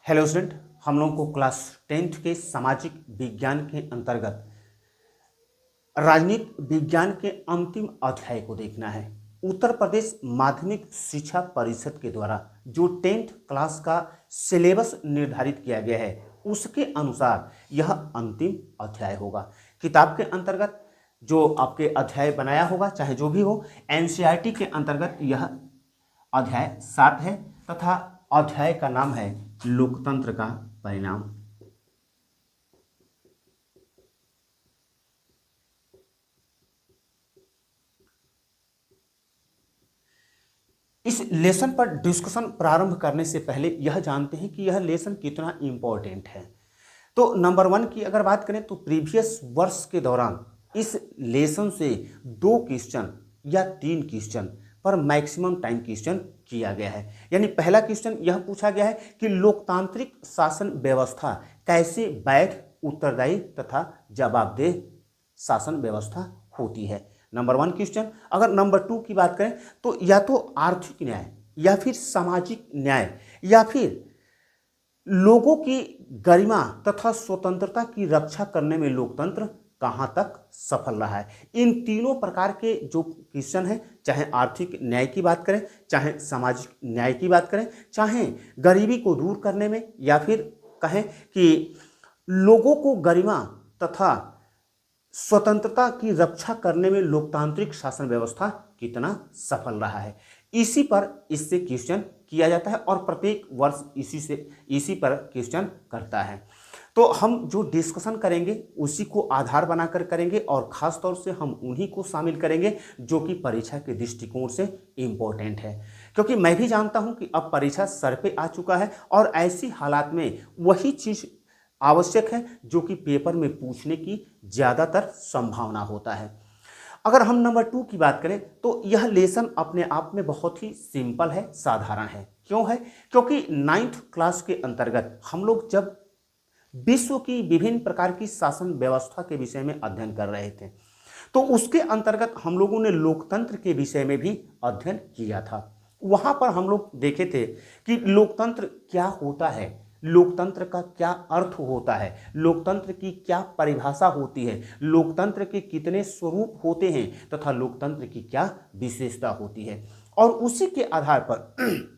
Hello student, हम लोगों को क्लास 10th के सामाजिक विज्ञान के अंतर्गत राजनीति विज्ञान के अंतिम अध्याय को देखना है। उत्तर प्रदेश माध्यमिक शिक्षा परिषद के द्वारा जो 10th क्लास का सिलेबस निर्धारित किया गया है उसके अनुसार यह अंतिम अध्याय होगा। किताब के अंतर्गत जो आपके अध्याय बनाया होगा, चाहे जो भी हो, एनसीईआरटी के अंतर्गत यह अध्याय 7 है तथा अध्याय का नाम है लोकतंत्र का परिणाम। इस लेसन पर डिस्कशन प्रारंभ करने से पहले यह जानते हैं कि यह लेसन कितना इंपॉर्टेंट है। तो नंबर 1 की अगर बात करें तो प्रीवियस वर्ष के दौरान इस लेसन से 2 क्वेश्चन या 3 क्वेश्चन पर मैक्सिमम टाइम क्वेश्चन किया गया है। यानी पहला क्वेश्चन यह पूछा गया है कि लोकतांत्रिक शासन व्यवस्था कैसे वैध, उत्तरदायी तथा जवाबदेह शासन व्यवस्था होती है। Number 1 question. अगर नंबर 2 की बात करें तो या तो आर्थिक न्याय या फिर सामाजिक न्याय या फिर लोगों की गरिमा तथा स्वतंत्रता की रक्षा करने में लोकतंत्र कहां तक सफल रहा है। इन तीनों प्रकार के जो क्वेश्चन हैं, चाहे आर्थिक न्याय की बात करें, चाहे सामाजिक न्याय की बात करें, चाहे गरीबी को दूर करने में, या फिर कहें कि लोगों को गरिमा तथा स्वतंत्रता की रक्षा करने में लोकतांत्रिक शासन व्यवस्था कितना सफल रहा है, इसी पर इससे क्वेश्चन किया जाता है और प्रत्येक वर्ष इसी पर क्वेश्चन करता है। तो हम जो डिस्कशन करेंगे उसी को आधार बनाकर करेंगे और खास तौर से हम उन्हीं को शामिल करेंगे जो कि परीक्षा के दृष्टिकोण से इम्पोर्टेंट है, क्योंकि मैं भी जानता हूं कि अब परीक्षा सर पे आ चुका है और ऐसी हालात में वही चीज़ आवश्यक है जो कि पेपर में पूछने की ज़्यादातर संभावना होता है। अगर हम नंबर 2 की बात करें तो यह लेसन अपने आप में बहुत ही सिंपल है, साधारण है। क्यों है? क्योंकि 9th क्लास के अंतर्गत हम लोग जब विश्व की विभिन्न प्रकार की शासन व्यवस्था के विषय में अध्ययन कर रहे थे तो उसके अंतर्गत हम लोगों ने लोकतंत्र के विषय में भी अध्ययन किया था। वहां पर हम लोग देखे थे कि लोकतंत्र क्या होता है, लोकतंत्र का क्या अर्थ होता है, लोकतंत्र की क्या परिभाषा होती है, लोकतंत्र के कितने स्वरूप होते हैं तथा लोकतंत्र की क्या विशेषता होती है। और उसी के आधार पर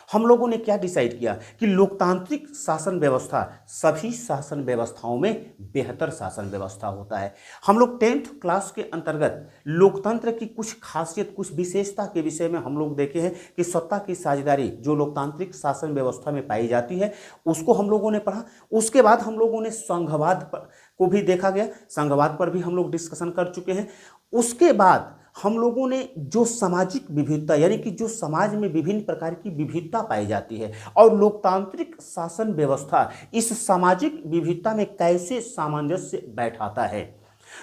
हम लोगों ने क्या डिसाइड किया कि लोकतांत्रिक शासन व्यवस्था सभी शासन व्यवस्थाओं में बेहतर शासन व्यवस्था होता है। हम लोग 10th क्लास के अंतर्गत लोकतंत्र की कुछ खासियत, कुछ विशेषता के विषय में हम लोग देखे हैं कि सत्ता की साझेदारी जो लोकतांत्रिक शासन व्यवस्था में पाई जाती है उसको हम लोगों ने पढ़ा। उसके बाद हम लोगों ने संघवाद को भी देखा गया, संघवाद पर भी हम लोग डिस्कशन कर चुके हैं। उसके बाद हम लोगों ने जो सामाजिक विविधता, यानी कि जो समाज में विभिन्न प्रकार की विविधता पाई जाती है और लोकतांत्रिक शासन व्यवस्था इस सामाजिक विविधता में कैसे सामंजस्य बैठाता है,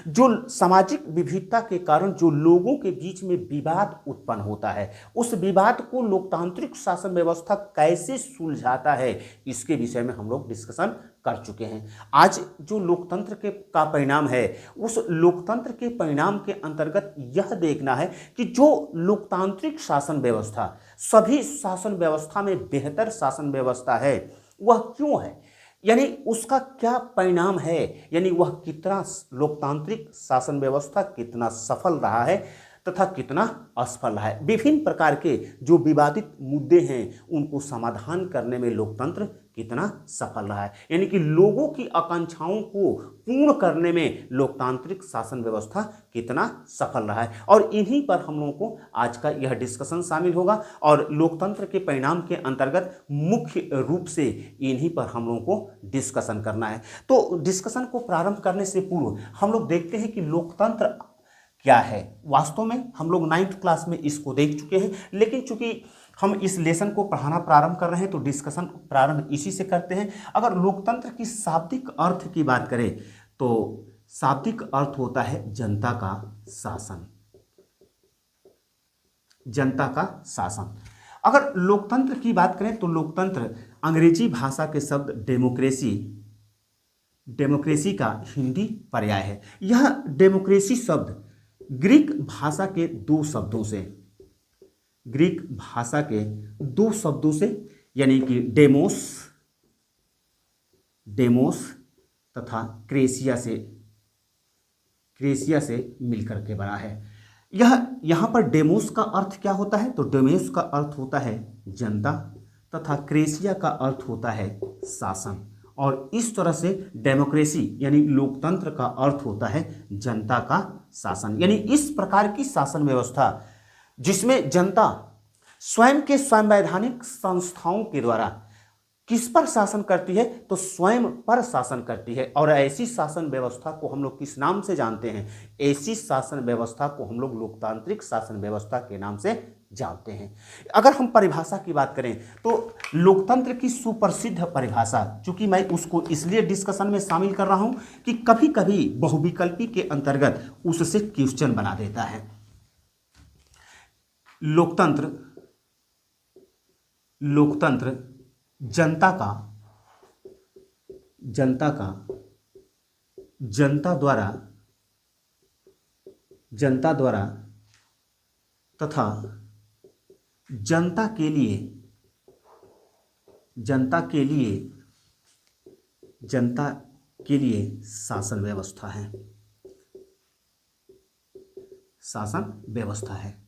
जो सामाजिक विविधता के कारण जो लोगों के बीच में विवाद उत्पन्न होता है उस विवाद को लोकतांत्रिक शासन व्यवस्था कैसे सुलझाता है, इसके विषय में हम लोग डिस्कशन कर चुके हैं। आज जो लोकतंत्र का परिणाम है उस लोकतंत्र के परिणाम के अंतर्गत यह देखना है कि जो लोकतांत्रिक शासन व्यवस्था सभी शासन व्यवस्था में बेहतर शासन व्यवस्था है वह क्यों है, यानी उसका क्या परिणाम है, यानी वह कितना लोकतांत्रिक शासन व्यवस्था कितना सफल रहा है तथा कितना असफल रहा है। विभिन्न प्रकार के जो विवादित मुद्दे हैं उनको समाधान करने में लोकतंत्र कितना सफल रहा है, यानी कि लोगों की आकांक्षाओं को पूर्ण करने में लोकतांत्रिक शासन व्यवस्था कितना सफल रहा है। और इन्हीं पर हम लोगों को आज का यह डिस्कशन शामिल होगा और लोकतंत्र के परिणाम के अंतर्गत मुख्य रूप से इन्हीं पर हम लोगों को डिस्कशन करना है। तो डिस्कशन को प्रारंभ करने से पूर्व हम लोग देखते हैं कि लोकतंत्र क्या है। वास्तव में हम लोग 9th क्लास में इसको देख चुके हैं, लेकिन चूंकि हम इस लेसन को पढ़ाना प्रारंभ कर रहे हैं तो डिस्कशन प्रारंभ इसी से करते हैं। अगर लोकतंत्र की शाब्दिक अर्थ की बात करें तो शाब्दिक अर्थ होता है जनता का शासन, जनता का शासन। अगर लोकतंत्र की बात करें तो लोकतंत्र अंग्रेजी भाषा के शब्द डेमोक्रेसी का हिंदी पर्याय है। यह डेमोक्रेसी शब्द ग्रीक भाषा के दो शब्दों से यानी कि डेमोस डेमोस तथा क्रेसिया से मिलकर के बना है। यह यहाँ पर डेमोस का अर्थ क्या होता है? तो डेमोस का अर्थ होता है जनता तथा क्रेसिया का अर्थ होता है शासन। और इस तरह से डेमोक्रेसी यानी लोकतंत्र का अर्थ होता है जनता का शासन, यानी इस प्रकार की शासन व्यवस्था जिसमें जनता स्वयं के संवैधानिक संस्थाओं के द्वारा किस पर शासन करती है? तो स्वयं पर शासन करती है। और ऐसी शासन व्यवस्था को हम लोग किस नाम से जानते हैं? ऐसी शासन व्यवस्था को हम लोग लोकतांत्रिक शासन व्यवस्था के नाम से जानते हैं। अगर हम परिभाषा की बात करें तो लोकतंत्र की सुप्रसिद्ध परिभाषा, चूंकि मैं उसको इसलिए डिस्कशन में शामिल कर रहा हूं कि कभी कभी बहुविकल्पी के अंतर्गत उससे क्वेश्चन बना देता है। लोकतंत्र जनता द्वारा तथा जनता के लिए शासन व्यवस्था है।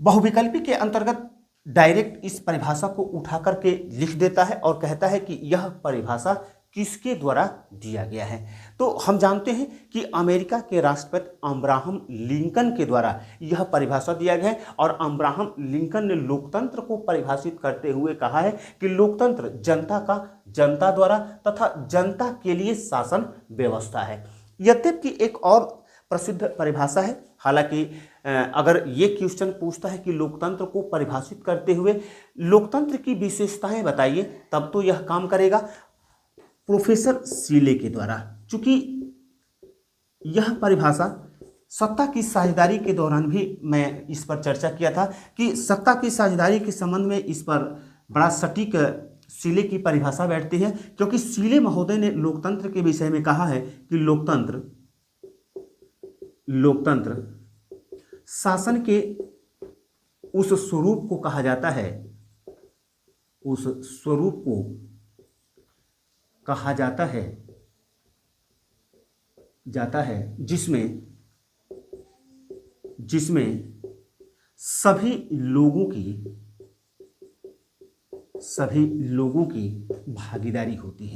बहुविकल्पी के अंतर्गत डायरेक्ट इस परिभाषा को उठा करके लिख देता है और कहता है कि यह परिभाषा किसके द्वारा दिया गया है? तो हम जानते हैं कि अमेरिका के राष्ट्रपति अब्राहम लिंकन के द्वारा यह परिभाषा दिया गया है। और अब्राहम लिंकन ने लोकतंत्र को परिभाषित करते हुए कहा है कि लोकतंत्र जनता द्वारा तथा जनता के लिए शासन व्यवस्था है। यद्यपि एक और प्रसिद्ध परिभाषा है, हालांकि अगर ये क्वेश्चन पूछता है कि लोकतंत्र को परिभाषित करते हुए लोकतंत्र की विशेषताएं बताइए, तब तो यह काम करेगा प्रोफेसर सीले के द्वारा। चूंकि यह परिभाषा सत्ता की साझेदारी के दौरान भी मैं इस पर चर्चा किया था कि सत्ता की साझेदारी के संबंध में इस पर बड़ा सटीक सीले की परिभाषा बैठती है, क्योंकि सीले महोदय ने लोकतंत्र के विषय में कहा है कि लोकतंत्र शासन के उस स्वरूप को कहा जाता है जिसमें सभी लोगों की भागीदारी होती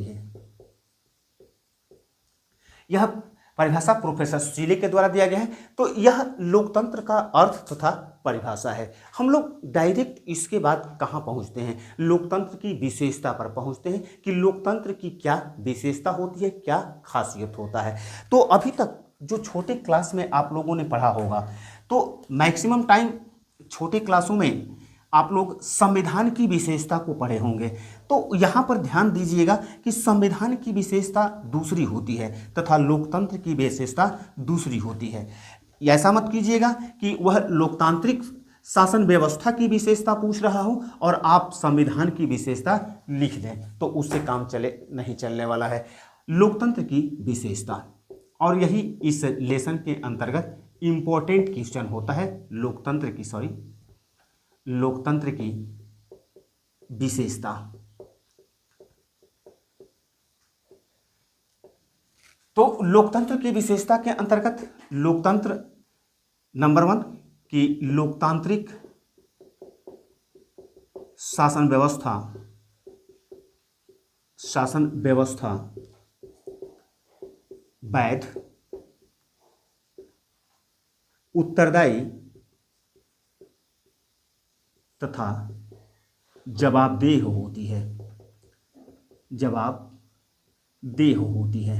है। यह परिभाषा प्रोफेसर सीले के द्वारा दिया गया है। तो यह लोकतंत्र का अर्थ तथा परिभाषा है। हम लोग डायरेक्ट इसके बाद कहाँ पहुँचते हैं? लोकतंत्र की विशेषता पर पहुँचते हैं कि लोकतंत्र की क्या विशेषता होती है, क्या खासियत होता है। तो अभी तक जो छोटे क्लास में आप लोगों ने पढ़ा होगा, तो मैक्सिमम टाइम छोटे क्लासों में आप लोग संविधान की विशेषता को पढ़े होंगे। तो यहाँ पर ध्यान दीजिएगा कि संविधान की विशेषता दूसरी होती है तथा लोकतंत्र की विशेषता दूसरी होती है। ऐसा मत कीजिएगा कि वह लोकतांत्रिक शासन व्यवस्था की विशेषता पूछ रहा हो और आप संविधान की विशेषता लिख दें, तो उससे काम नहीं चलने वाला है। लोकतंत्र की विशेषता, और यही इस लेसन के अंतर्गत इंपॉर्टेंट क्वेश्चन होता है। लोकतंत्र की विशेषता। तो लोकतंत्र की विशेषता के अंतर्गत लोकतंत्र नंबर 1 की लोकतांत्रिक शासन व्यवस्था वैध, उत्तरदायी तथा जवाबदेह होती है।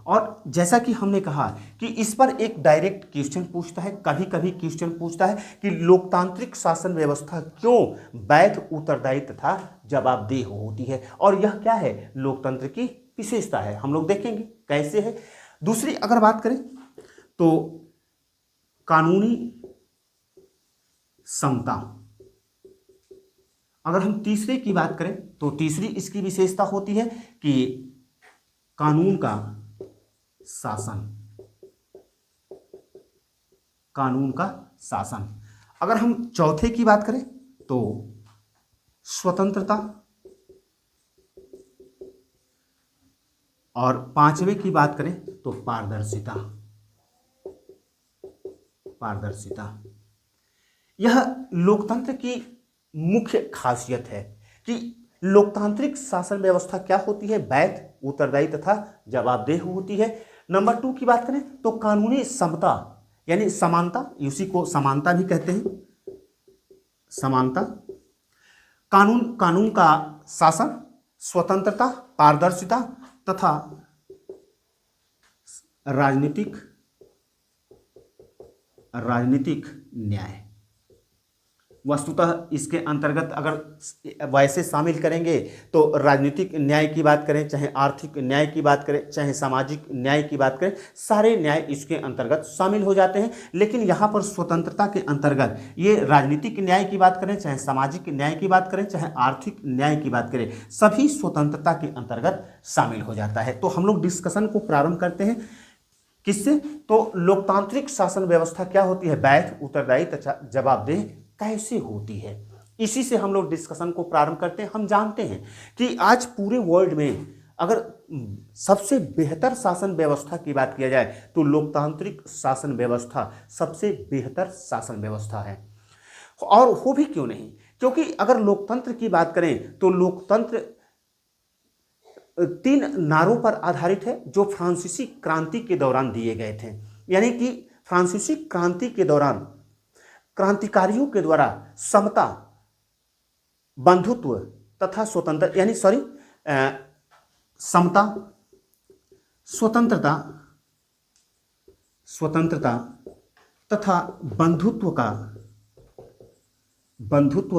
और जैसा कि हमने कहा कि इस पर एक डायरेक्ट क्वेश्चन पूछता है, कभी कभी क्वेश्चन पूछता है कि लोकतांत्रिक शासन व्यवस्था क्यों वैध, उत्तरदायी तथा जवाबदेह होती है। और यह क्या है? लोकतंत्र की विशेषता है। हम लोग देखेंगे कैसे है। दूसरी अगर बात करें तो कानूनी समता। अगर हम तीसरे की बात करें तो तीसरी इसकी विशेषता होती है कि कानून का शासन। अगर हम चौथे की बात करें तो स्वतंत्रता, और पांचवें की बात करें तो पारदर्शिता। पारदर्शिता यह लोकतंत्र की मुख्य खासियत है कि लोकतांत्रिक शासन व्यवस्था क्या होती है, वैध, उत्तरदायी तथा जवाबदेह होती है। नंबर 2 की बात करें तो कानूनी समता यानी समानता, इसी को समानता भी कहते हैं, समानता, कानून का शासन, स्वतंत्रता, पारदर्शिता तथा राजनीतिक न्याय। वस्तुतः इसके अंतर्गत अगर वैसे शामिल करेंगे तो राजनीतिक न्याय की बात करें, चाहे आर्थिक न्याय की बात करें, चाहे सामाजिक न्याय की बात करें, सारे न्याय इसके अंतर्गत शामिल हो जाते हैं। लेकिन यहाँ पर स्वतंत्रता के अंतर्गत ये राजनीतिक न्याय की बात करें, चाहे सामाजिक न्याय की बात करें, चाहे आर्थिक न्याय की बात करें, सभी स्वतंत्रता के अंतर्गत शामिल हो जाता है। तो हम लोग डिस्कशन को प्रारंभ करते हैं किससे, तो लोकतांत्रिक शासन व्यवस्था क्या होती है, वैध, उत्तरदायी तथा जवाबदेह कैसे होती है, इसी से हम लोग डिस्कशन को प्रारंभ करते हैं। हम जानते हैं कि आज पूरे वर्ल्ड में अगर सबसे बेहतर शासन व्यवस्था की बात किया जाए तो लोकतांत्रिक शासन व्यवस्था सबसे बेहतर शासन व्यवस्था है। और हो भी क्यों नहीं, क्योंकि अगर लोकतंत्र की बात करें तो लोकतंत्र 3 नारों पर आधारित है जो फ्रांसीसी क्रांति के दौरान दिए गए थे। यानी कि फ्रांसीसी क्रांति के दौरान क्रांतिकारियों के द्वारा समता, बंधुत्व तथा स्वतंत्र यानी समता, स्वतंत्रता तथा बंधुत्व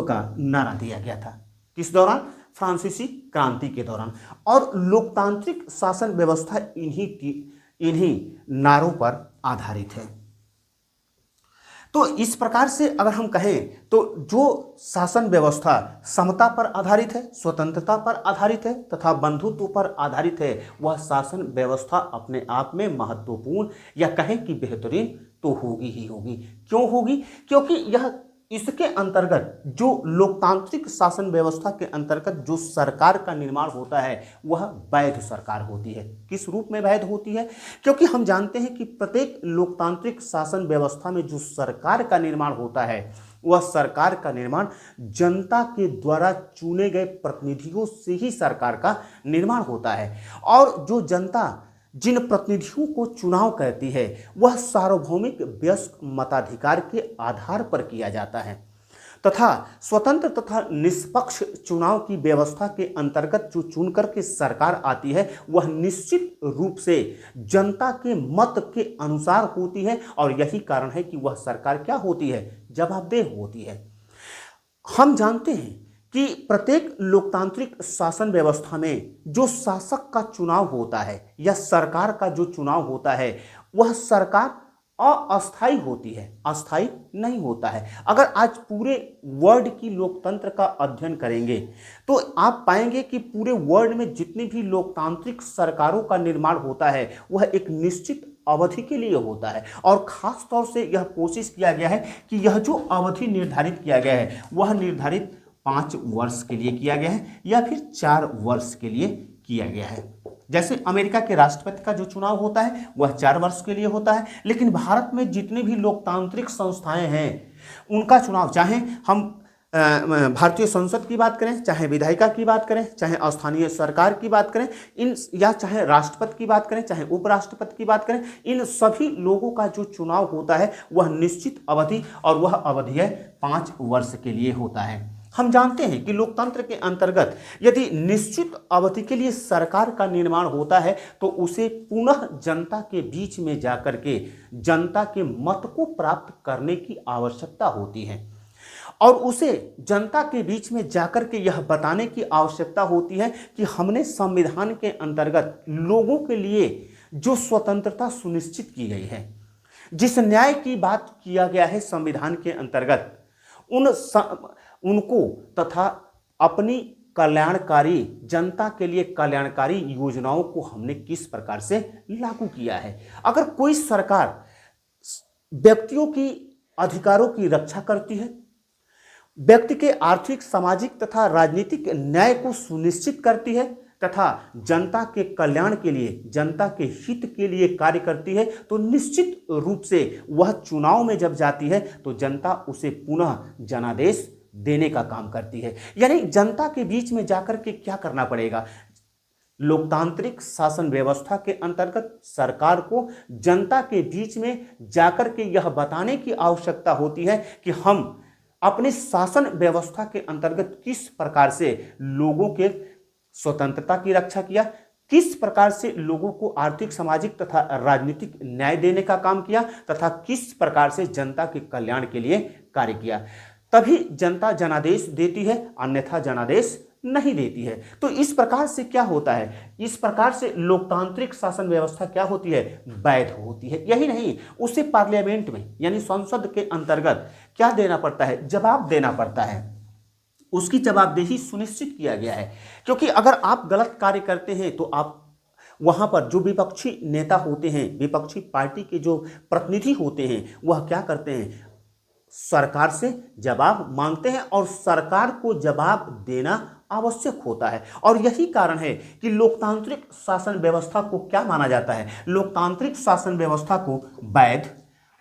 का नारा दिया गया था। किस दौरान? फ्रांसीसी क्रांति के दौरान। और लोकतांत्रिक शासन व्यवस्था इन्हीं नारों पर आधारित है। तो इस प्रकार से अगर हम कहें तो जो शासन व्यवस्था समता पर आधारित है, स्वतंत्रता पर आधारित है तथा बंधुत्व पर आधारित है, वह शासन व्यवस्था अपने आप में महत्वपूर्ण या कहें कि बेहतरीन तो होगी ही होगी। क्यों होगी? क्योंकि यह इसके अंतर्गत जो लोकतांत्रिक शासन व्यवस्था के अंतर्गत जो सरकार का निर्माण होता है वह वैध सरकार होती है। किस रूप में वैध होती है? क्योंकि हम जानते हैं कि प्रत्येक लोकतांत्रिक शासन व्यवस्था में जो सरकार का निर्माण होता है वह सरकार का निर्माण जनता के द्वारा चुने गए प्रतिनिधियों से ही सरकार का निर्माण होता है। और जो जनता जिन प्रतिनिधियों को चुनाव करती है वह सार्वभौमिक वयस्क मताधिकार के आधार पर किया जाता है तथा स्वतंत्र तथा निष्पक्ष चुनाव की व्यवस्था के अंतर्गत जो चुनकर के सरकार आती है वह निश्चित रूप से जनता के मत के अनुसार होती है। और यही कारण है कि वह सरकार क्या होती है? जवाबदेह होती है। हम जानते हैं कि प्रत्येक लोकतांत्रिक शासन व्यवस्था में जो शासक का चुनाव होता है या सरकार का जो चुनाव होता है वह सरकार अस्थायी होती है, अस्थायी नहीं होता है। अगर आज पूरे वर्ल्ड की लोकतंत्र का अध्ययन करेंगे तो आप पाएंगे कि पूरे वर्ल्ड में जितनी भी लोकतांत्रिक सरकारों का निर्माण होता है वह एक निश्चित अवधि के लिए होता है। और खास तौर से यह कोशिश किया गया है कि यह जो अवधि निर्धारित किया गया है वह निर्धारित 5 वर्ष के लिए किया गया है या फिर 4 वर्ष के लिए किया गया है। जैसे अमेरिका के राष्ट्रपति का जो चुनाव होता है वह 4 वर्ष के लिए होता है। लेकिन भारत में जितने भी लोकतांत्रिक संस्थाएं हैं उनका चुनाव, चाहे हम भारतीय संसद की बात करें, चाहे विधायिका की बात करें, चाहे स्थानीय सरकार की बात करें, इन या चाहे राष्ट्रपति की बात करें, चाहे उपराष्ट्रपति की बात करें, इन सभी लोगों का जो चुनाव होता है वह निश्चित अवधि और वह अवधि है 5 वर्ष के लिए होता है। हम जानते हैं कि लोकतंत्र के अंतर्गत यदि निश्चित अवधि के लिए सरकार का निर्माण होता है तो उसे पुनः जनता के बीच में जाकर के जनता के मत को प्राप्त करने की आवश्यकता होती है और उसे जनता के बीच में जाकर के यह बताने की आवश्यकता होती है कि हमने संविधान के अंतर्गत लोगों के लिए जो स्वतंत्रता सुनिश्चित की गई है, जिस न्याय की बात किया गया है संविधान के अंतर्गत, उनको तथा अपनी कल्याणकारी जनता के लिए कल्याणकारी योजनाओं को हमने किस प्रकार से लागू किया है। अगर कोई सरकार व्यक्तियों की अधिकारों की रक्षा करती है, व्यक्ति के आर्थिक, सामाजिक तथा राजनीतिक न्याय को सुनिश्चित करती है तथा जनता के कल्याण के लिए, जनता के हित के लिए कार्य करती है, तो निश्चित रूप से वह चुनाव में जब जाती है तो जनता उसे पुनः जनादेश देने का काम करती है। यानी जनता के बीच में जाकर के क्या करना पड़ेगा, लोकतांत्रिक शासन व्यवस्था के अंतर्गत सरकार को जनता के बीच में जाकर के यह बताने की आवश्यकता होती है कि हम अपने शासन व्यवस्था के अंतर्गत किस प्रकार से लोगों के स्वतंत्रता की रक्षा किया, किस प्रकार से लोगों को आर्थिक, सामाजिक तथा राजनीतिक न्याय देने का काम किया तथा किस प्रकार से जनता के कल्याण के लिए कार्य किया। तभी जनता जनादेश देती है, अन्यथा जनादेश नहीं देती है। तो इस प्रकार से क्या होता है, इस प्रकार से लोकतांत्रिक शासन व्यवस्था क्या होती है, वैध होती है। यही नहीं, उसे पार्लियामेंट में यानी संसद के अंतर्गत क्या देना पड़ता है, जवाब देना पड़ता है, उसकी जवाबदेही सुनिश्चित किया गया है। क्योंकि अगर आप गलत कार्य करते हैं तो आप वहां पर जो विपक्षी नेता होते हैं, विपक्षी पार्टी के जो प्रतिनिधि होते हैं, वह क्या करते हैं, सरकार से जवाब मांगते हैं और सरकार को जवाब देना आवश्यक होता है। और यही कारण है कि लोकतांत्रिक शासन व्यवस्था को क्या माना जाता है, लोकतांत्रिक शासन व्यवस्था को वैध,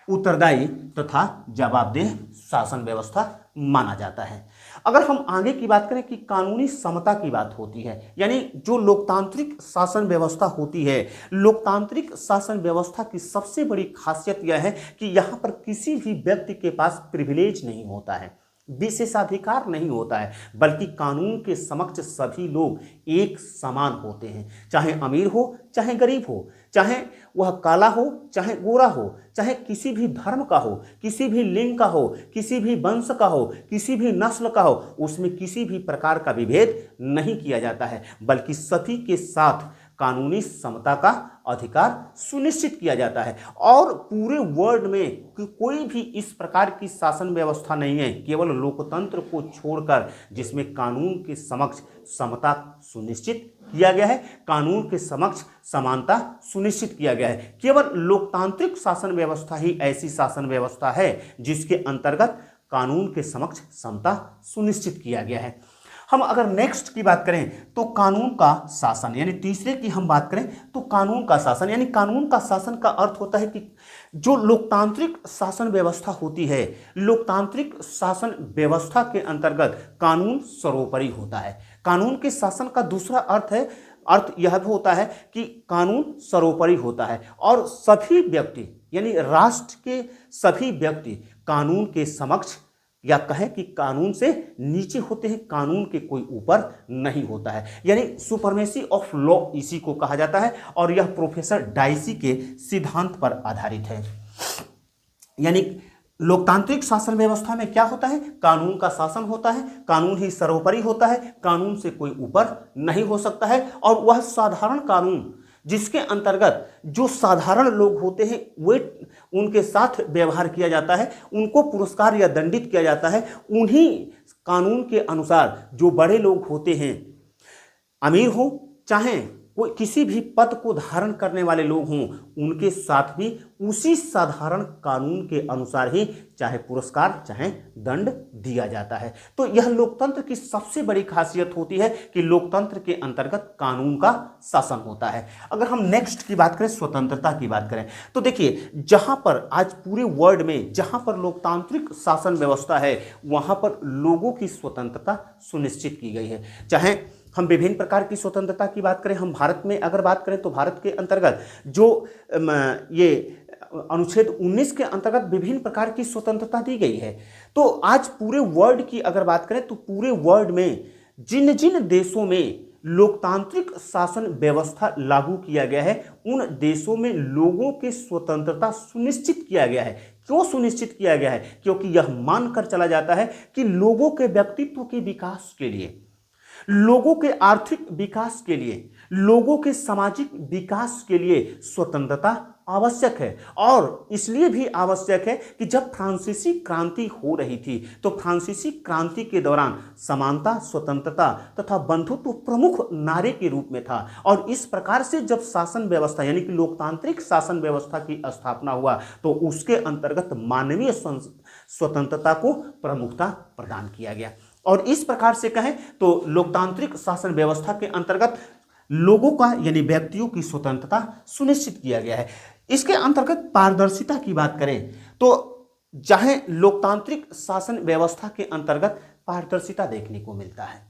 उत्तरदायी तथा जवाबदेह शासन व्यवस्था माना जाता है। अगर हम आगे की बात करें कि कानूनी समता की बात होती है, यानी जो लोकतांत्रिक शासन व्यवस्था होती है, लोकतांत्रिक शासन व्यवस्था की सबसे बड़ी खासियत यह है कि यहाँ पर किसी भी व्यक्ति के पास प्रिविलेज नहीं होता है, विशेषाधिकार नहीं होता है, बल्कि कानून के समक्ष सभी लोग एक समान होते हैं, चाहे अमीर हो चाहे गरीब हो, चाहे वह काला हो चाहे गोरा हो, चाहे किसी भी धर्म का हो, किसी भी लिंग का हो, किसी भी वंश का हो, किसी भी नस्ल का हो, उसमें किसी भी प्रकार का विभेद नहीं किया जाता है, बल्कि सभी के साथ कानूनी समता का अधिकार सुनिश्चित किया जाता है। और पूरे वर्ल्ड में कोई भी इस प्रकार की शासन व्यवस्था नहीं है, केवल लोकतंत्र को छोड़कर, जिसमें कानून के समक्ष समता सुनिश्चित किया गया है, कानून के समक्ष समानता सुनिश्चित किया गया है। केवल लोकतांत्रिक शासन व्यवस्था ही ऐसी शासन व्यवस्था है जिसके अंतर्गत कानून के समक्ष समता सुनिश्चित किया गया है। हम अगर नेक्स्ट की बात करें तो कानून का शासन, यानी तीसरे की हम बात करें तो कानून का शासन, यानी कानून का शासन का अर्थ होता है कि जो लोकतांत्रिक शासन व्यवस्था होती है, लोकतांत्रिक शासन व्यवस्था के अंतर्गत कानून सर्वोपरि होता है। कानून के शासन का दूसरा अर्थ यह भी होता है कि कानून सर्वोपरि होता है और सभी व्यक्ति यानी राष्ट्र के सभी व्यक्ति कानून के समक्ष या कहें कि कानून से नीचे होते हैं, कानून के कोई ऊपर नहीं होता है, यानी सुपरमेसी ऑफ लॉ इसी को कहा जाता है और यह प्रोफेसर डाइसी के सिद्धांत पर आधारित है। यानी लोकतांत्रिक शासन व्यवस्था में क्या होता है, कानून का शासन होता है, कानून ही सर्वोपरि होता है, कानून से कोई ऊपर नहीं हो सकता है और वह साधारण कानून जिसके अंतर्गत जो साधारण लोग होते हैं वे उनके साथ व्यवहार किया जाता है, उनको पुरस्कार या दंडित किया जाता है, उन्हीं कानून के अनुसार जो बड़े लोग होते हैं, अमीर हो चाहे कोई किसी भी पद को धारण करने वाले लोग हों, उनके साथ भी उसी साधारण कानून के अनुसार ही चाहे पुरस्कार चाहे दंड दिया जाता है। तो यह लोकतंत्र की सबसे बड़ी खासियत होती है कि लोकतंत्र के अंतर्गत कानून का शासन होता है। अगर हम नेक्स्ट की बात करें, स्वतंत्रता की बात करें, तो देखिए जहां पर आज पूरे वर्ल्ड में जहां पर लोकतांत्रिक शासन व्यवस्था है वहां पर लोगों की स्वतंत्रता सुनिश्चित की गई है। चाहे हम विभिन्न प्रकार की स्वतंत्रता की बात करें, हम भारत में अगर बात करें तो भारत के अंतर्गत जो ये अनुच्छेद 19 के अंतर्गत विभिन्न प्रकार की स्वतंत्रता दी गई है। तो आज पूरे वर्ल्ड की अगर बात करें तो पूरे वर्ल्ड में जिन जिन देशों में लोकतांत्रिक शासन व्यवस्था लागू किया गया है उन देशों में लोगों की स्वतंत्रता सुनिश्चित किया गया है। क्यों सुनिश्चित किया गया है? क्योंकि यह मानकर चला जाता है कि लोगों के व्यक्तित्व के विकास के लिए, लोगों के आर्थिक विकास के लिए, लोगों के सामाजिक विकास के लिए स्वतंत्रता आवश्यक है। और इसलिए भी आवश्यक है कि जब फ्रांसीसी क्रांति हो रही थी तो फ्रांसीसी क्रांति के दौरान समानता, स्वतंत्रता तथा बंधुत्व प्रमुख नारे के रूप में था। और इस प्रकार से जब शासन व्यवस्था यानी कि लोकतांत्रिक शासन व्यवस्था की स्थापना हुआ तो उसके अंतर्गत मानवीय स्वतंत्रता को प्रमुखता प्रदान किया गया। और इस प्रकार से कहें तो लोकतांत्रिक शासन व्यवस्था के अंतर्गत लोगों का यानी व्यक्तियों की स्वतंत्रता सुनिश्चित किया गया है। इसके अंतर्गत पारदर्शिता की बात करें तो जहां लोकतांत्रिक शासन व्यवस्था के अंतर्गत पारदर्शिता देखने को मिलता है।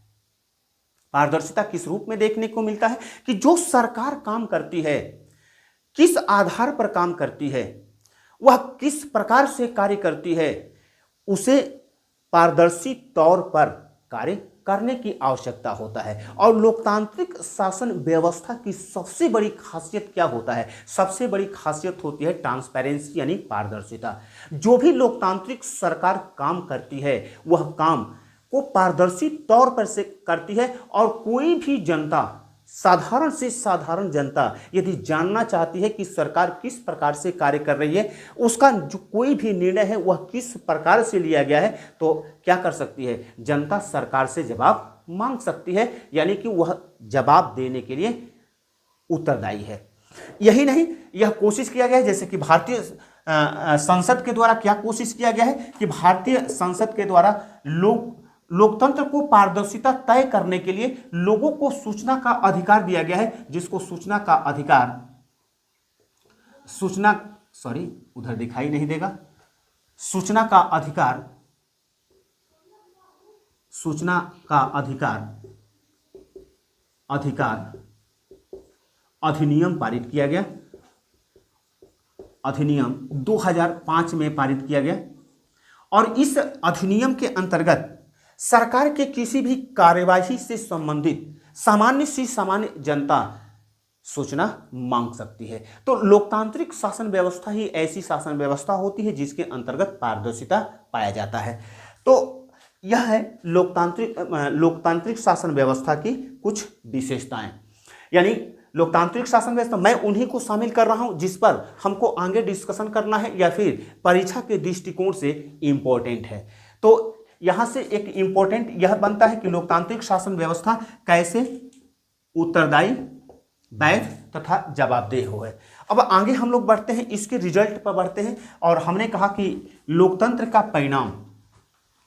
पारदर्शिता किस रूप में देखने को मिलता है कि जो सरकार काम करती है, किस आधार पर काम करती है, वह किस प्रकार से कार्य करती है, उसे पारदर्शी तौर पर कार्य करने की आवश्यकता होता है। और लोकतांत्रिक शासन व्यवस्था की सबसे बड़ी खासियत क्या होता है? सबसे बड़ी खासियत होती है ट्रांसपेरेंसी यानी पारदर्शिता। जो भी लोकतांत्रिक सरकार काम करती है वह काम को पारदर्शी तौर पर से करती है और कोई भी जनता, साधारण से साधारण जनता यदि जानना चाहती है कि सरकार किस प्रकार से कार्य कर रही है, उसका जो कोई भी निर्णय है वह किस प्रकार से लिया गया है, तो क्या कर सकती है? जनता सरकार से जवाब मांग सकती है, यानी कि वह जवाब देने के लिए उत्तरदायी है। यही नहीं, यह कोशिश किया गया है, जैसे कि भारतीय संसद के द्वारा क्या कोशिश किया गया है कि भारतीय संसद के द्वारा लोकतंत्र को पारदर्शिता तय करने के लिए लोगों को सूचना का अधिकार दिया गया है, जिसको उधर दिखाई नहीं देगा, सूचना का अधिकार अधिनियम पारित किया गया। अधिनियम 2005 में पारित किया गया। और इस अधिनियम के अंतर्गत सरकार के किसी भी कार्यवाही से संबंधित सामान्य जनता सूचना मांग सकती है। तो लोकतांत्रिक शासन व्यवस्था ही ऐसी शासन व्यवस्था होती है जिसके अंतर्गत पारदर्शिता पाया जाता है। तो यह है लोकतांत्रिक शासन व्यवस्था की कुछ विशेषताएं। यानी लोकतांत्रिक शासन व्यवस्था मैं उन्हीं को शामिल कर रहा हूं जिस पर हमको आगे डिस्कशन करना है या फिर परीक्षा के दृष्टिकोण से इंपॉर्टेंट है। तो यहां से एक इंपॉर्टेंट यह बनता है कि लोकतांत्रिक शासन व्यवस्था कैसे उत्तरदायी, वैध तथा जवाबदेह हो है। अब आगे हम लोग बढ़ते हैं, इसके रिजल्ट पर बढ़ते हैं। और हमने कहा कि लोकतंत्र का परिणाम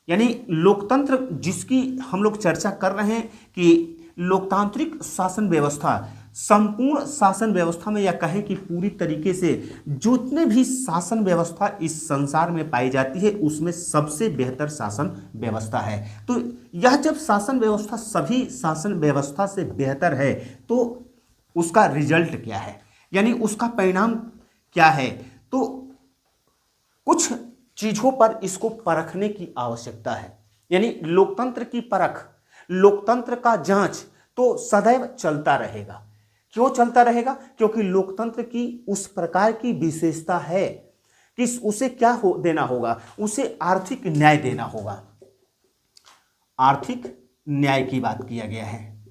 यानी लोकतंत्र जिसकी हम लोग चर्चा कर रहे हैं कि लोकतांत्रिक शासन व्यवस्था संपूर्ण शासन व्यवस्था में, या कहें कि पूरी तरीके से जितने भी शासन व्यवस्था इस संसार में पाई जाती है उसमें सबसे बेहतर शासन व्यवस्था है। तो यह जब शासन व्यवस्था सभी शासन व्यवस्था से बेहतर है तो उसका रिजल्ट क्या है, यानी उसका परिणाम क्या है? तो कुछ चीजों पर इसको परखने की आवश्यकता है। यानी लोकतंत्र की परख, लोकतंत्र का जांच तो सदैव चलता रहेगा। क्यों चलता रहेगा? क्योंकि लोकतंत्र की उस प्रकार की विशेषता है कि उसे क्या देना होगा, उसे आर्थिक न्याय देना होगा। आर्थिक न्याय की बात किया गया है,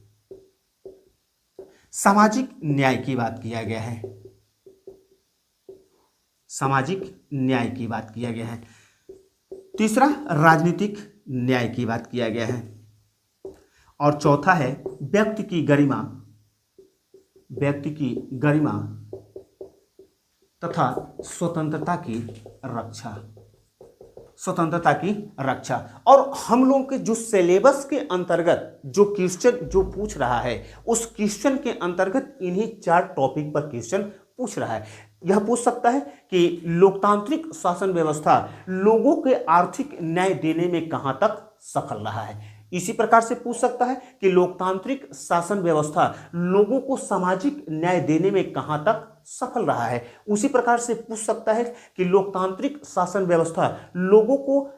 सामाजिक न्याय की बात किया गया है, सामाजिक न्याय की बात किया गया है। तीसरा राजनीतिक न्याय की बात किया गया है। और चौथा है व्यक्ति की गरिमा तथा स्वतंत्रता की रक्षा। और हम लोगों के जो सिलेबस के अंतर्गत जो क्वेश्चन जो पूछ रहा है उस क्वेश्चन के अंतर्गत इन्हीं 4 टॉपिक पर क्वेश्चन पूछ रहा है। यह पूछ सकता है कि लोकतांत्रिक शासन व्यवस्था लोगों के आर्थिक न्याय देने में कहां तक सफल रहा है। इसी प्रकार से पूछ सकता है कि लोकतांत्रिक शासन व्यवस्था लोगों को सामाजिक न्याय देने में कहां तक सफल रहा है। उसी प्रकार से पूछ सकता है कि लोकतांत्रिक शासन व्यवस्था लोगों को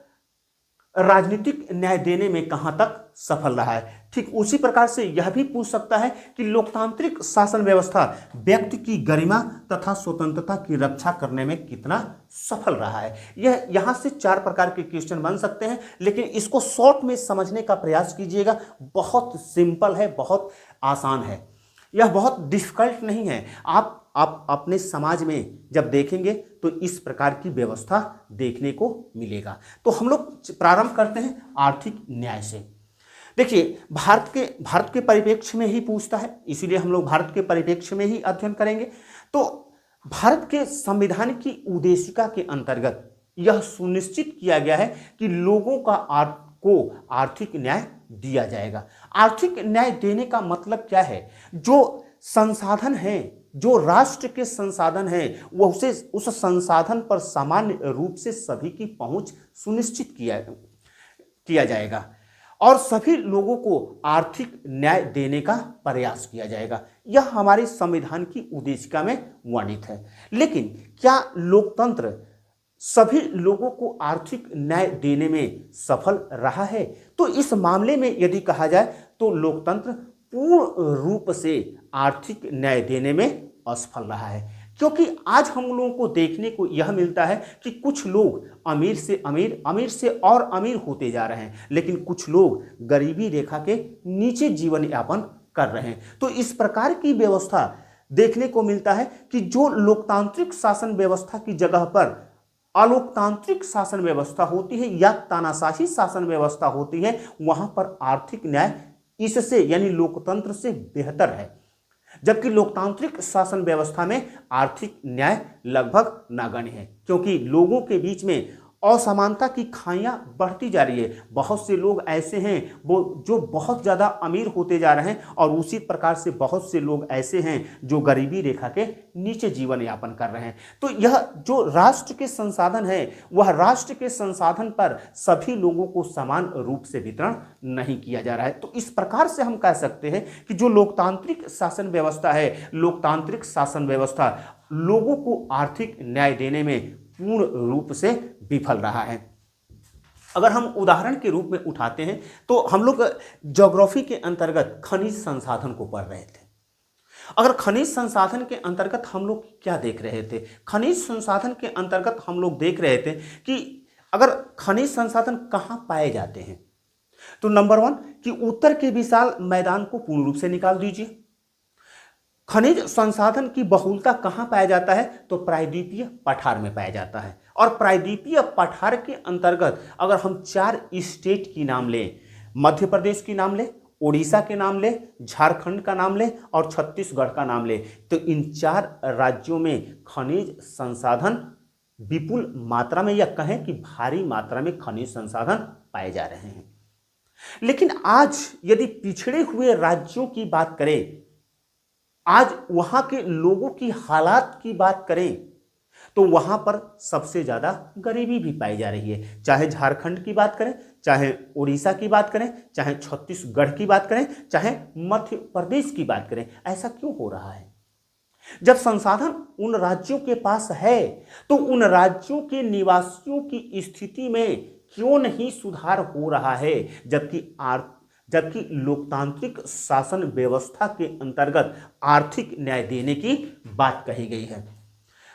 राजनीतिक न्याय देने में कहां तक सफल रहा है। ठीक उसी प्रकार से यह भी पूछ सकता है कि लोकतांत्रिक शासन व्यवस्था व्यक्ति की गरिमा तथा स्वतंत्रता की रक्षा करने में कितना सफल रहा है। यह यहां से 4 प्रकार के क्वेश्चन बन सकते हैं, लेकिन इसको शॉर्ट में समझने का प्रयास कीजिएगा। बहुत सिंपल है, बहुत आसान है। यह बहुत डिफिकल्ट नहीं है। आप अपने समाज में जब देखेंगे तो इस प्रकार की व्यवस्था देखने को मिलेगा। तो हम लोग प्रारंभ करते हैं आर्थिक न्याय से। देखिए, भारत के परिप्रेक्ष्य में ही पूछता है, इसीलिए हम लोग भारत के परिप्रेक्ष्य में ही अध्ययन करेंगे। तो भारत के संविधान की उद्देशिका के अंतर्गत यह सुनिश्चित किया गया है कि लोगों को आर्थिक न्याय दिया जाएगा। आर्थिक न्याय देने का मतलब क्या है? जो संसाधन है, जो राष्ट्र के संसाधन है, वह उस संसाधन पर सामान्य रूप से सभी की पहुंच सुनिश्चित किया जाएगा और सभी लोगों को आर्थिक न्याय देने का प्रयास किया जाएगा। यह हमारे संविधान की उद्देशिका में वर्णित है। लेकिन क्या लोकतंत्र सभी लोगों को आर्थिक न्याय देने में सफल रहा है? तो इस मामले में यदि कहा जाए तो लोकतंत्र पूर्ण रूप से आर्थिक न्याय देने में असफल रहा है, क्योंकि आज हम लोगों को देखने को यह मिलता है कि कुछ लोग अमीर से और अमीर होते जा रहे हैं, लेकिन कुछ लोग गरीबी रेखा के नीचे जीवन यापन कर रहे हैं। तो इस प्रकार की व्यवस्था देखने को मिलता है कि जो लोकतांत्रिक शासन व्यवस्था की जगह पर अलोकतांत्रिक शासन व्यवस्था होती है या तानाशाही शासन व्यवस्था होती है, वहां पर आर्थिक न्याय इससे यानी लोकतंत्र से बेहतर है, जबकि लोकतांत्रिक शासन व्यवस्था में आर्थिक न्याय लगभग नगण्य है, क्योंकि लोगों के बीच में असमानता की खाइयां बढ़ती जा रही है। बहुत से लोग ऐसे हैं वो जो बहुत ज़्यादा अमीर होते जा रहे हैं और उसी प्रकार से बहुत से लोग ऐसे हैं जो गरीबी रेखा के नीचे जीवन यापन कर रहे हैं। तो यह जो राष्ट्र के संसाधन है, वह राष्ट्र के संसाधन पर सभी लोगों को समान रूप से वितरण नहीं किया जा रहा है। तो इस प्रकार से हम कह सकते हैं कि जो लोकतांत्रिक शासन व्यवस्था है, लोकतांत्रिक शासन व्यवस्था लोगों को आर्थिक न्याय देने में पूर्ण रूप से विफल रहा है। अगर हम उदाहरण के रूप में उठाते हैं तो हम लोग ज्योग्राफी के अंतर्गत खनिज संसाधन को पढ़ रहे थे। अगर खनिज संसाधन के अंतर्गत हम लोग क्या देख रहे थे? खनिज संसाधन के अंतर्गत हम लोग देख रहे थे कि अगर खनिज संसाधन कहाँ पाए जाते हैं, तो नंबर 1 कि उत्तर के विशाल मैदान को पूर्ण रूप से निकाल दीजिए। खनिज संसाधन की बहुलता कहाँ पाया जाता है? तो प्रायद्वीपीय पठार में पाया जाता है। और प्रायद्वीपीय पठार के अंतर्गत अगर हम 4 स्टेट की नाम लें, मध्य प्रदेश की नाम लें, उड़ीसा के नाम लें, झारखंड का नाम लें और छत्तीसगढ़ का नाम लें, तो इन 4 राज्यों में खनिज संसाधन विपुल मात्रा में या कहें कि भारी मात्रा में खनिज संसाधन पाए जा रहे हैं। लेकिन आज यदि पिछड़े हुए राज्यों की बात करें, आज वहां के लोगों की हालात की बात करें, तो वहां पर सबसे ज्यादा गरीबी भी पाई जा रही है। चाहे झारखंड की बात करें, चाहे उड़ीसा की बात करें, चाहे छत्तीसगढ़ की बात करें, चाहे मध्य प्रदेश की बात करें। ऐसा क्यों हो रहा है? जब संसाधन उन राज्यों के पास है तो उन राज्यों के निवासियों की स्थिति में क्यों नहीं सुधार हो रहा है? जबकि लोकतांत्रिक शासन व्यवस्था के अंतर्गत आर्थिक न्याय देने की बात कही गई है।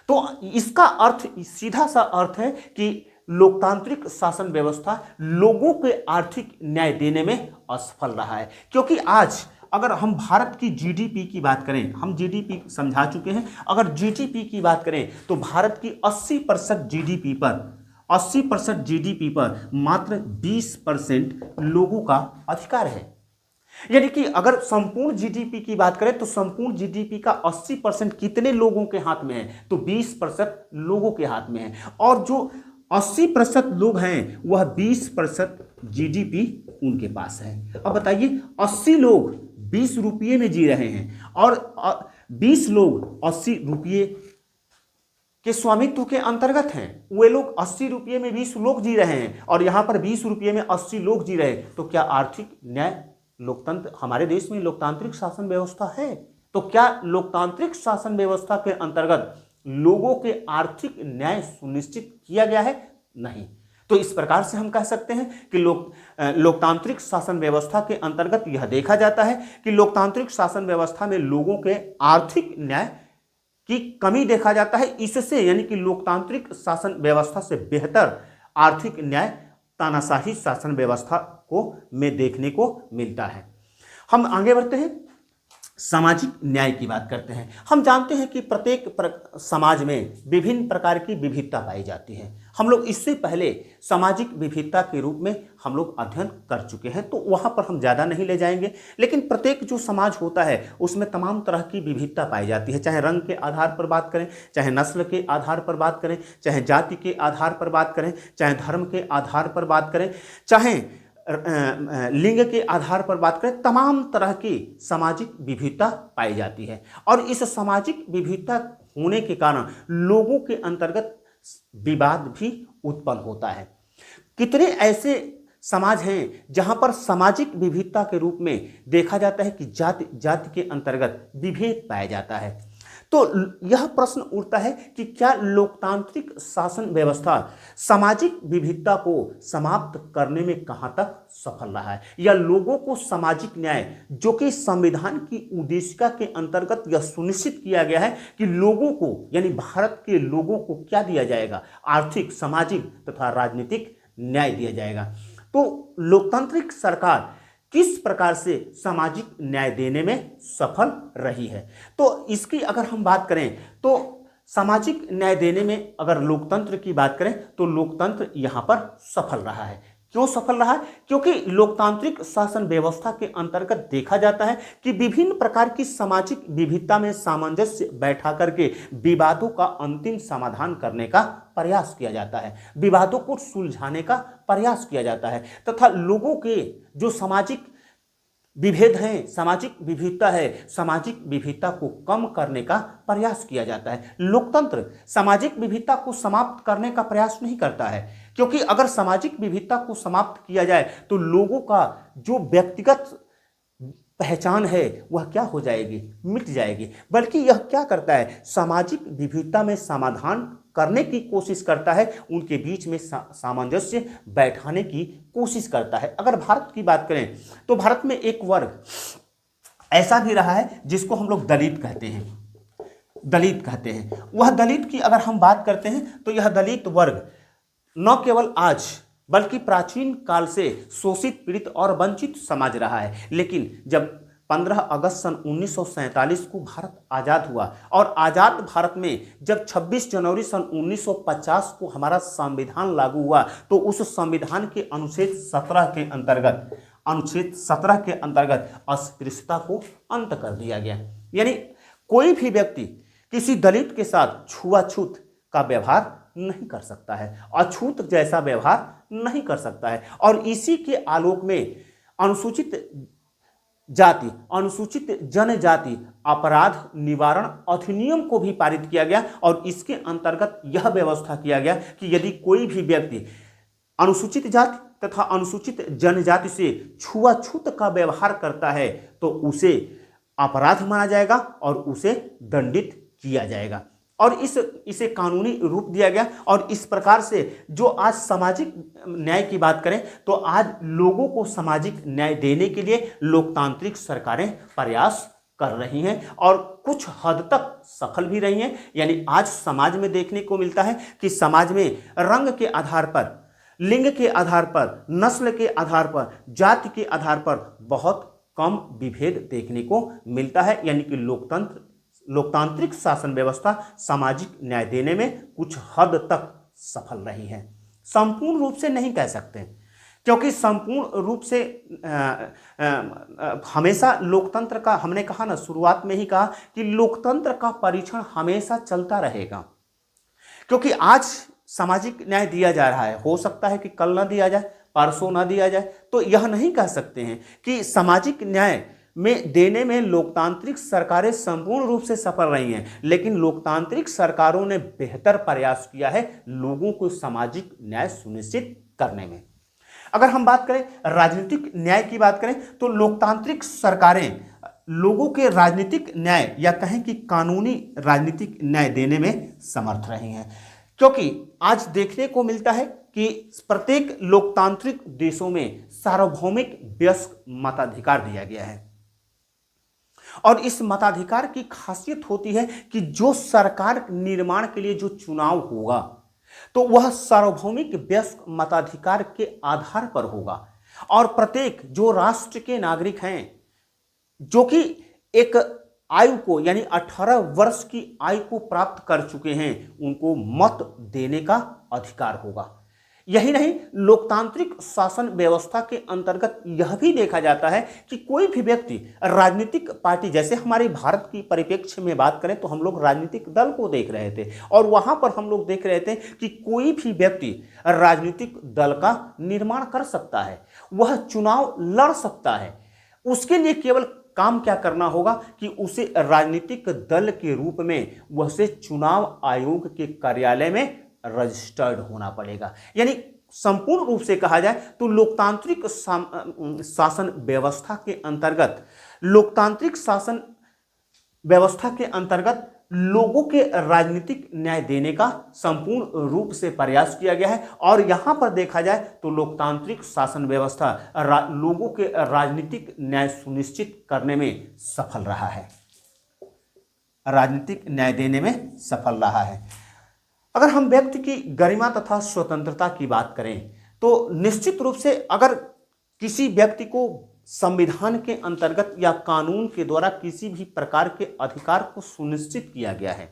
तो इसका अर्थ, सीधा सा अर्थ है कि लोकतांत्रिक शासन व्यवस्था लोगों के आर्थिक न्याय देने में असफल रहा है। क्योंकि आज अगर हम भारत की जीडीपी की बात करें, हम जीडीपी समझा चुके हैं, अगर जीडीपी की बात करें तो भारत की 80% जीडीपी पर मात्र 20% लोगों का अधिकार है। यानी कि अगर संपूर्ण जीडीपी की बात करें तो संपूर्ण जीडीपी का 80% कितने लोगों के हाथ में है? तो 20% लोगों के हाथ में है। और जो 80% लोग हैं वह 20% जीडीपी उनके पास है। अब बताइए, 80 लोग 20 रुपये में जी रहे हैं और 20 लोग 80 रुपये के स्वामित्व के अंतर्गत हैं। वे लोग 80 रुपये में 20 लोग जी रहे हैं और यहां पर 20 रुपये में 80 लोग जी रहे हैं। तो क्या आर्थिक न्याय, लोकतंत्र, हमारे देश में लोकतांत्रिक शासन व्यवस्था है? तो क्या लोकतांत्रिक शासन व्यवस्था के अंतर्गत लोगों के आर्थिक न्याय सुनिश्चित किया गया है? नहीं। तो इस प्रकार से हम कह सकते हैं कि लोकतांत्रिक शासन व्यवस्था के अंतर्गत यह देखा जाता है कि लोकतांत्रिक शासन व्यवस्था में लोगों के आर्थिक न्याय की कमी देखा जाता है। इससे यानी कि लोकतांत्रिक शासन व्यवस्था से बेहतर आर्थिक न्याय तानाशाही शासन व्यवस्था को में देखने को मिलता है। हम आगे बढ़ते हैं। सामाजिक न्याय की बात करते हैं। हम जानते हैं कि समाज में विभिन्न प्रकार की विविधता पाई जाती है। हम लोग इससे पहले सामाजिक विविधता के रूप में हम लोग अध्ययन कर चुके हैं, तो वहाँ पर हम ज़्यादा नहीं ले जाएंगे। लेकिन प्रत्येक जो समाज होता है उसमें तमाम तरह की विविधता पाई जाती है, चाहे रंग के आधार पर बात करें, चाहे नस्ल के आधार पर बात करें, चाहे जाति के आधार पर बात करें, चाहे धर्म के आधार पर बात करें, चाहे लिंग के आधार पर बात करें। तमाम तरह की सामाजिक विविधता पाई जाती है और इस सामाजिक विविधता होने के कारण लोगों के अंतर्गत विवाद भी उत्पन्न होता है। कितने ऐसे समाज हैं जहां पर सामाजिक विविधता के रूप में देखा जाता है कि जाति के अंतर्गत विभेद पाया जाता है। तो यह प्रश्न उठता है कि क्या लोकतांत्रिक शासन व्यवस्था सामाजिक विविधता को समाप्त करने में कहां तक सफल रहा है, या लोगों को सामाजिक न्याय जो कि संविधान की उद्देशिका के अंतर्गत यह सुनिश्चित किया गया है कि लोगों को यानी भारत के लोगों को क्या दिया जाएगा, आर्थिक, सामाजिक तथा राजनीतिक न्याय दिया जाएगा। तो लोकतांत्रिक सरकार किस प्रकार से सामाजिक न्याय देने में सफल रही है। तो इसकी अगर हम बात करें तो सामाजिक न्याय देने में अगर लोकतंत्र की बात करें तो लोकतंत्र यहां पर सफल रहा है। क्यों सफल रहा है? क्योंकि लोकतांत्रिक शासन व्यवस्था के अंतर्गत देखा जाता है कि विभिन्न प्रकार की सामाजिक विविधता में सामंजस्य बैठा करके विवादों का अंतिम समाधान करने का प्रयास किया जाता है, विवादों को सुलझाने का प्रयास किया जाता है तथा लोगों के जो सामाजिक विभेद हैं, सामाजिक विविधता है, सामाजिक विविधता को कम करने का प्रयास किया जाता है। लोकतंत्र सामाजिक विविधता को समाप्त करने का प्रयास नहीं करता है, क्योंकि अगर सामाजिक विविधता को समाप्त किया जाए तो लोगों का जो व्यक्तिगत पहचान है वह क्या हो जाएगी, मिट जाएगी। बल्कि यह क्या करता है, सामाजिक विविधता में समाधान करने की कोशिश करता है, उनके बीच में सामंजस्य बैठाने की कोशिश करता है। अगर भारत की बात करें तो भारत में एक वर्ग ऐसा भी रहा है जिसको हम लोग दलित कहते हैं। वह दलित की अगर हम बात करते हैं तो यह दलित वर्ग न केवल आज बल्कि प्राचीन काल से शोषित, पीड़ित और वंचित समाज रहा है। लेकिन जब 15 अगस्त सन 1947 को भारत आज़ाद हुआ और आज़ाद भारत में जब 26 जनवरी सन 1950 को हमारा संविधान लागू हुआ तो उस संविधान के अनुच्छेद 17 के अंतर्गत अस्पृश्यता को अंत कर दिया गया। यानी कोई भी व्यक्ति किसी दलित के साथ छुआछूत का व्यवहार नहीं कर सकता है, अछूत जैसा व्यवहार नहीं कर सकता है। और इसी के आलोक में अनुसूचित जाति, अनुसूचित जनजाति अपराध निवारण अधिनियम को भी पारित किया गया और इसके अंतर्गत यह व्यवस्था किया गया कि यदि कोई भी व्यक्ति अनुसूचित जाति तथा अनुसूचित जनजाति से छुआछूत का व्यवहार करता है तो उसे अपराध माना जाएगा और उसे दंडित किया जाएगा और इसे कानूनी रूप दिया गया। और इस प्रकार से जो आज सामाजिक न्याय की बात करें तो आज लोगों को सामाजिक न्याय देने के लिए लोकतांत्रिक सरकारें प्रयास कर रही हैं और कुछ हद तक सफल भी रही हैं। यानी आज समाज में देखने को मिलता है कि समाज में रंग के आधार पर, लिंग के आधार पर, नस्ल के आधार पर, जाति के आधार पर बहुत कम विभेद देखने को मिलता है। यानी कि लोकतांत्रिक शासन व्यवस्था सामाजिक न्याय देने में कुछ हद तक सफल रही है। संपूर्ण रूप से नहीं कह सकते, क्योंकि संपूर्ण रूप से हमेशा लोकतंत्र का, हमने कहा ना, शुरुआत में ही कहा कि लोकतंत्र का परीक्षण हमेशा चलता रहेगा। क्योंकि आज सामाजिक न्याय दिया जा रहा है, हो सकता है कि कल ना दिया जाए, परसों ना दिया जाए, तो यह नहीं कह सकते हैं कि सामाजिक न्याय में देने में लोकतांत्रिक सरकारें संपूर्ण रूप से सफल रही हैं। लेकिन लोकतांत्रिक सरकारों ने बेहतर प्रयास किया है लोगों को सामाजिक न्याय सुनिश्चित करने में। अगर हम बात करें राजनीतिक न्याय की बात करें तो लोकतांत्रिक सरकारें लोगों के राजनीतिक न्याय या कहें कि कानूनी राजनीतिक न्याय देने में समर्थ रही हैं। क्योंकि आज देखने को मिलता है कि प्रत्येक लोकतांत्रिक देशों में सार्वभौमिक वयस्क मताधिकार दिया गया है और इस मताधिकार की खासियत होती है कि जो सरकार निर्माण के लिए जो चुनाव होगा तो वह सार्वभौमिक वयस्क मताधिकार के आधार पर होगा और प्रत्येक जो राष्ट्र के नागरिक हैं जो कि एक आयु को यानी 18 वर्ष की आयु को प्राप्त कर चुके हैं उनको मत देने का अधिकार होगा। यही नहीं, लोकतांत्रिक शासन व्यवस्था के अंतर्गत यह भी देखा जाता है कि कोई भी व्यक्ति राजनीतिक पार्टी, जैसे हमारे भारत की परिप्रेक्ष्य में बात करें तो हम लोग राजनीतिक दल को देख रहे थे और वहां पर हम लोग देख रहे थे कि कोई भी व्यक्ति राजनीतिक दल का निर्माण कर सकता है, वह चुनाव लड़ सकता है। उसके लिए केवल काम क्या करना होगा कि उसे राजनीतिक दल के रूप में वह से चुनाव आयोग के कार्यालय में रजिस्टर्ड होना पड़ेगा। यानी संपूर्ण रूप से कहा जाए तो लोकतांत्रिक शासन व्यवस्था के अंतर्गत, लोकतांत्रिक शासन व्यवस्था के अंतर्गत लोगों के राजनीतिक न्याय देने का संपूर्ण रूप से प्रयास किया गया है। और यहां पर देखा जाए तो लोकतांत्रिक शासन व्यवस्था लोगों के राजनीतिक न्याय सुनिश्चित करने में सफल रहा है, राजनीतिक न्याय देने में सफल रहा है। अगर हम व्यक्ति की गरिमा तथा स्वतंत्रता की बात करें तो निश्चित रूप से अगर किसी व्यक्ति को संविधान के अंतर्गत या कानून के द्वारा किसी भी प्रकार के अधिकार को सुनिश्चित किया गया है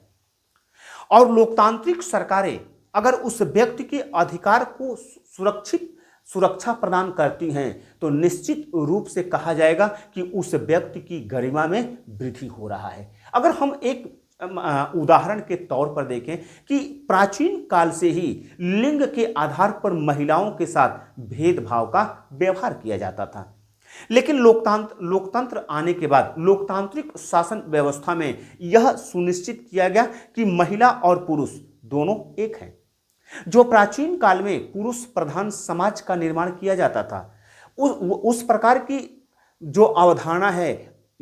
और लोकतांत्रिक सरकारें अगर उस व्यक्ति के अधिकार को सुरक्षा प्रदान करती हैं तो निश्चित रूप से कहा जाएगा कि उस व्यक्ति की गरिमा में वृद्धि हो रहा है। अगर हम एक उदाहरण के तौर पर देखें कि प्राचीन काल से ही लिंग के आधार पर महिलाओं के साथ भेदभाव का व्यवहार किया जाता था, लेकिन लोकतंत्र आने के बाद लोकतांत्रिक शासन व्यवस्था में यह सुनिश्चित किया गया कि महिला और पुरुष दोनों एक हैं। जो प्राचीन काल में पुरुष प्रधान समाज का निर्माण किया जाता था, उस प्रकार की जो अवधारणा है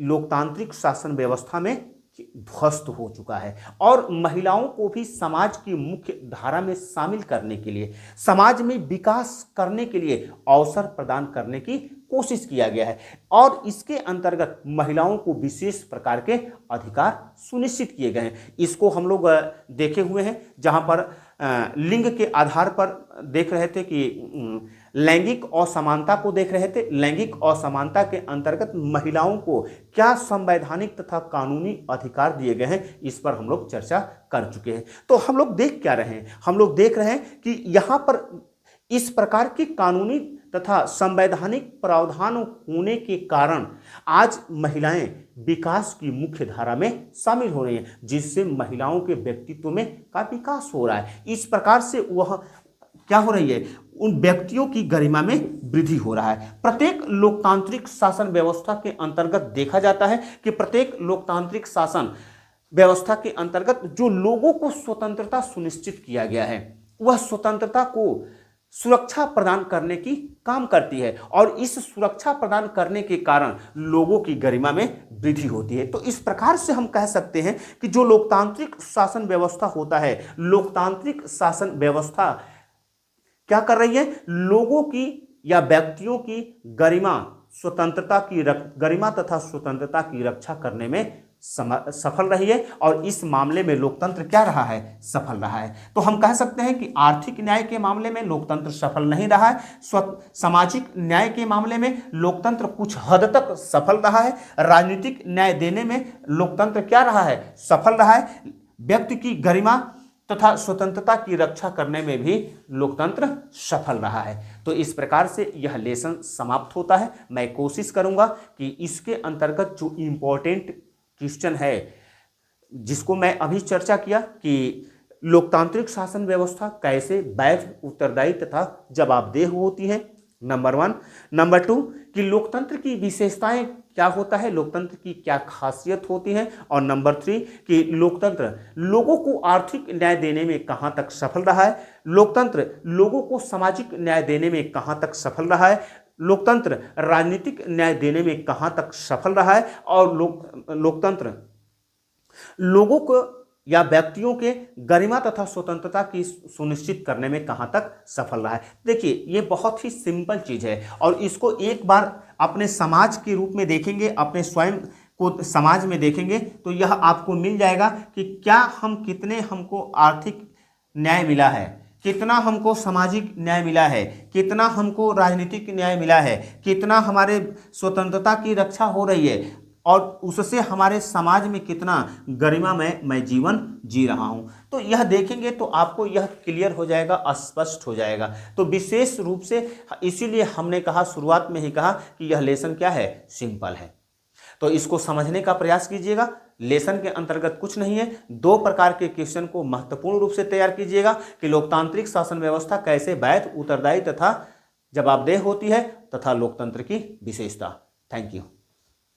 लोकतांत्रिक शासन व्यवस्था में ध्वस्त हो चुका है और महिलाओं को भी समाज की मुख्य धारा में शामिल करने के लिए, समाज में विकास करने के लिए अवसर प्रदान करने की कोशिश किया गया है और इसके अंतर्गत महिलाओं को विशेष प्रकार के अधिकार सुनिश्चित किए गए हैं। इसको हम लोग देखे हुए हैं जहां पर लिंग के आधार पर देख रहे थे कि लैंगिक असमानता को देख रहे थे। लैंगिक असमानता के अंतर्गत महिलाओं को क्या संवैधानिक तथा कानूनी अधिकार दिए गए हैं, इस पर हम लोग चर्चा कर चुके हैं। तो हम लोग देख क्या रहे हैं, हम लोग देख रहे हैं कि यहाँ पर इस प्रकार की कानूनी तथा संवैधानिक प्रावधान होने के कारण आज महिलाएं विकास की मुख्य धारा में शामिल हो रही हैं, जिससे महिलाओं के व्यक्तित्व में का विकास हो रहा है। इस प्रकार से वह क्या हो रही है, उन व्यक्तियों की गरिमा में वृद्धि हो रहा है। प्रत्येक लोकतांत्रिक शासन व्यवस्था के अंतर्गत देखा जाता है कि प्रत्येक लोकतांत्रिक शासन व्यवस्था के अंतर्गत जो लोगों को स्वतंत्रता सुनिश्चित किया गया है वह स्वतंत्रता को सुरक्षा प्रदान करने की काम करती है और इस सुरक्षा प्रदान करने के कारण लोगों की गरिमा में वृद्धि होती है। तो इस प्रकार से हम कह सकते हैं कि जो लोकतांत्रिक शासन व्यवस्था होता है, लोकतांत्रिक शासन व्यवस्था क्या कर रही है, लोगों की या व्यक्तियों की गरिमा तथा स्वतंत्रता की रक्षा करने में सफल रही है और इस मामले में लोकतंत्र क्या रहा है, सफल रहा है। तो हम कह सकते हैं कि आर्थिक न्याय के मामले में लोकतंत्र सफल नहीं रहा है, सामाजिक न्याय के मामले में लोकतंत्र कुछ हद तक सफल रहा है, राजनीतिक न्याय देने में लोकतंत्र क्या रहा है, सफल रहा है, व्यक्ति की गरिमा तथा स्वतंत्रता की रक्षा करने में भी लोकतंत्र सफल रहा है। तो इस प्रकार से यह लेसन समाप्त होता है। मैं कोशिश करूंगा कि इसके अंतर्गत जो इम्पोर्टेंट क्वेश्चन है जिसको मैं अभी चर्चा किया कि लोकतांत्रिक शासन व्यवस्था कैसे वैध, उत्तरदायी तथा जवाबदेह होती है, नंबर 1। नंबर 2 कि लोकतंत्र की विशेषताएं क्या होता है, लोकतंत्र की क्या खासियत होती है, और नंबर 3 कि लोकतंत्र लोगों को आर्थिक न्याय देने में कहां तक सफल रहा है, लोकतंत्र लोगों को सामाजिक न्याय देने में कहां तक सफल रहा है, लोकतंत्र राजनीतिक न्याय देने में कहां तक सफल रहा है, और लोकतंत्र लोगों को या व्यक्तियों के गरिमा तथा स्वतंत्रता की सुनिश्चित करने में कहां तक सफल रहा है। देखिए ये बहुत ही सिंपल चीज है और इसको एक बार अपने समाज के रूप में देखेंगे, अपने स्वयं को समाज में देखेंगे तो यह आपको मिल जाएगा कि क्या कितने हमको आर्थिक न्याय मिला है, कितना हमको सामाजिक न्याय मिला है, कितना हमको राजनीतिक न्याय मिला है, कितना हमारे स्वतंत्रता की रक्षा हो रही है। और उससे हमारे समाज में कितना गरिमामय मैं जीवन जी रहा हूं। तो यह देखेंगे तो आपको यह क्लियर हो जाएगा, स्पष्ट हो जाएगा। तो विशेष रूप से इसीलिए हमने कहा, शुरुआत में ही कहा कि यह लेसन क्या है, सिंपल है। तो इसको समझने का प्रयास कीजिएगा। लेसन के अंतर्गत कुछ नहीं है, 2 प्रकार के क्वेश्चन को महत्वपूर्ण रूप से तैयार कीजिएगा कि लोकतांत्रिक शासन व्यवस्था कैसे वैध, उत्तरदायी तथा जवाबदेह होती है, तथा लोकतंत्र की विशेषता। Thank you.